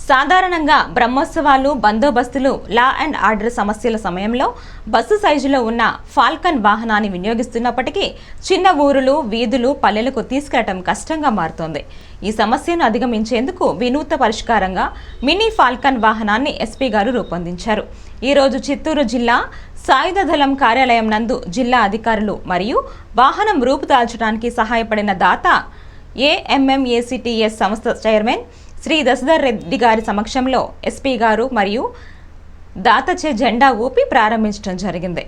సాధారణంగా బ్రహ్మోత్సవాలు, బందోబస్తులు, law and order సమస్యల సమయంలో బస్సు సైజులో ఉన్న ఫాల్కన్ వాహనాన్ని వినియోగిస్తున్నప్పటికీ చిన్న ఊరులు, వీధులు, పల్లెలకు తీసుకెళ్లడం కష్టంగా మారుతోంది. ఈ సమస్యను అధిగమించేందుకు వినూత్న పరిష్కారంగా మినీ ఫాల్కన్ వాహనాన్ని ఎస్పీ గారు రూపొందించారు. ఈ రోజు చిత్తూరు జిల్లా సాయుధ దళం కార్యాలయం నందు జిల్లా అధికారులు మరియు వాహనం రూపుదాల్చడానికి సహాయపడిన దాత AMMACTS సంస్థ చైర్మన్ శ్రీ దశధర్ రెడ్డి గారి సమక్షంలో ఎస్పీ గారు మరియు దాతచే జెండా ఊపి ప్రారంభించడం జరిగింది.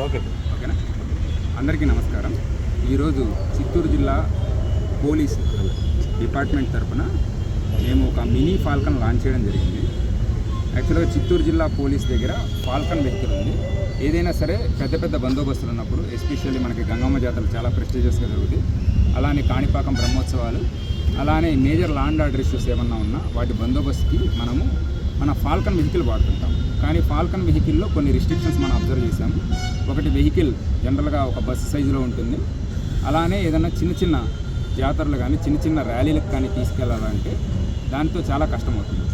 ఓకేనా. అందరికీ నమస్కారం. ఈరోజు చిత్తూరు జిల్లా పోలీస్ డిపార్ట్మెంట్ తరఫున మేము ఒక మినీ ఫాల్కన్ లాంచ్ చేయడం జరిగింది. యాక్చువల్గా చిత్తూరు జిల్లా పోలీస్ దగ్గర ఫాల్కన్ వెహికల్ ఉంది. ఏదైనా సరే పెద్ద పెద్ద బందోబస్తులు ఉన్నప్పుడు, ఎస్పెషల్లీ మనకి గంగమ్మ జాతరలు చాలా ప్రెస్టీజియస్గా జరుగుతాయి, అలానే కాణిపాకం బ్రహ్మోత్సవాలు, అలానే major law and order issues ఏమన్నా ఉన్నా వాటి బందోబస్తుకి మనము మన ఫాల్కన్ వెహికల్ వాడుతుంటాం. కానీ ఫాల్కన్ వెహికల్లో కొన్ని రిస్ట్రిక్షన్స్ మనం అబ్జర్వ్ చేసాము. ఒకటి, వెహికల్ జనరల్గా ఒక బస్సు సైజులో ఉంటుంది. అలానే ఏదైనా చిన్న చిన్న జాతరలు కానీ చిన్న చిన్న ర్యాలీలకు కానీ తీసుకెళ్లాలంటే దాంతో చాలా కష్టమవుతుంది.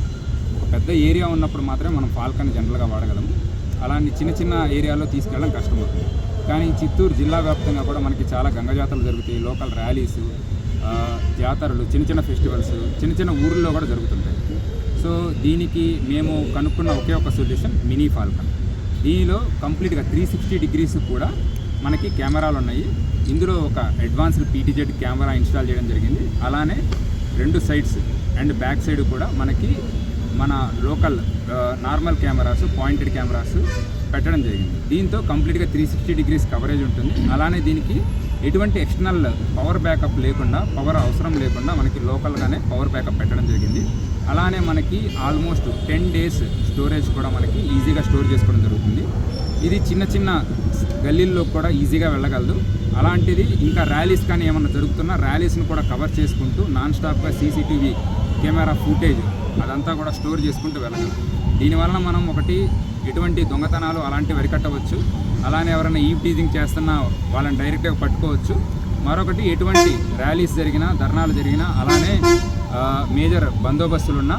ఒక పెద్ద ఏరియా ఉన్నప్పుడు మాత్రమే మనం ఫాల్కన్ జనరల్గా వాడగలము. అలాంటి చిన్న చిన్న ఏరియాలో తీసుకెళ్ళడం కష్టమవుతుంది. కానీ చిత్తూరు జిల్లా వ్యాప్తంగా కూడా మనకి చాలా గంగ జాతరలు జరుగుతాయి, లోకల్ ర్యాలీస్, జాతరలు, చిన్న చిన్న ఫెస్టివల్స్ చిన్న చిన్న ఊర్లలో కూడా జరుగుతుంటాయి. సో దీనికి మేము కనుక్కున్న ఒకే ఒక సొల్యూషన్ మినీ ఫాల్కన్. దీనిలో కంప్లీట్గా 360 డిగ్రీస్ కూడా మనకి కెమెరాలు ఉన్నాయి. ఇందులో ఒక అడ్వాన్స్డ్ PTZ కెమెరా ఇన్స్టాల్ చేయడం జరిగింది. అలానే 2 సైడ్స్ అండ్ బ్యాక్ సైడ్ కూడా మనకి మన local normal cameras, pointed cameras పెట్టడం జరిగింది. దీంతో కంప్లీట్గా 360 డిగ్రీస్ కవరేజ్ ఉంటుంది. అలానే దీనికి ఎటువంటి ఎక్స్టర్నల్ పవర్ బ్యాకప్ లేకుండా, పవర్ అవసరం లేకుండా మనకి లోకల్గానే పవర్ బ్యాకప్ పెట్టడం జరిగింది. అలానే మనకి ఆల్మోస్ట్ 10 days స్టోరేజ్ కూడా మనకి ఈజీగా స్టోర్ చేసుకోవడం జరుగుతుంది. ఇది చిన్న చిన్న గల్లీల్లో కూడా ఈజీగా వెళ్ళగలదు. అలాంటిది ఇంకా ర్యాలీస్ కానీ ఏమన్నా జరుగుతున్నా ర్యాలీస్ని కూడా కవర్ చేసుకుంటూ నాన్ స్టాప్గా CCTV కెమెరా ఫుటేజ్ అదంతా కూడా స్టోర్ చేసుకుంటూ వెళ్ళగలదు. దీనివల్ల మనం ఒకటి, ఎటువంటి దొంగతనాలు అలాంటివి అరికట్టవచ్చు. అలానే ఎవరైనా ఈవ్ టీజింగ్ చేస్తున్నా వాళ్ళని డైరెక్ట్గా పట్టుకోవచ్చు. మరొకటి, ఎటువంటి ర్యాలీస్ జరిగినా, ధర్నాలు జరిగినా, అలానే మేజర్ బందోబస్తులున్నా,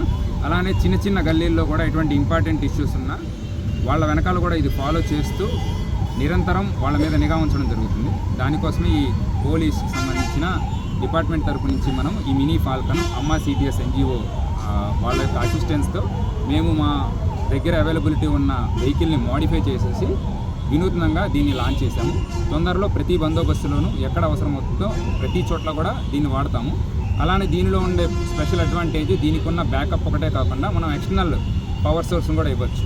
అలానే చిన్న చిన్న గల్లీల్లో కూడా ఎటువంటి ఇంపార్టెంట్ ఇష్యూస్ ఉన్నా వాళ్ళ వెనకాల కూడా ఇది ఫాలో చేస్తూ నిరంతరం వాళ్ళ మీద నిఘా ఉంచడం జరుగుతుంది. దానికోసమే ఈ పోలీస్ సంబంధించిన డిపార్ట్మెంట్ తరపు నుంచి మనం ఈ మినీ ఫాల్కన్ అమ్మా CTS NGO వాళ్ళ యొక్క అసిస్టెన్స్తో మేము మా దగ్గర అవైలబిలిటీ ఉన్న వెహికల్ని మోడిఫై చేసేసి వినూత్నంగా దీన్ని లాంచ్ చేశాము. తొందరలో ప్రతి బందోబస్తులోనూ ఎక్కడ అవసరం అవుతుందో ప్రతి చోట్ల కూడా దీన్ని వాడతాము. అలానే దీనిలో ఉండే స్పెషల్ అడ్వాంటేజ్, దీనికి ఉన్న బ్యాకప్ ఒకటే కాకుండా మనం ఎక్స్టర్నల్ పవర్ సోర్స్ని కూడా ఇవ్వచ్చు.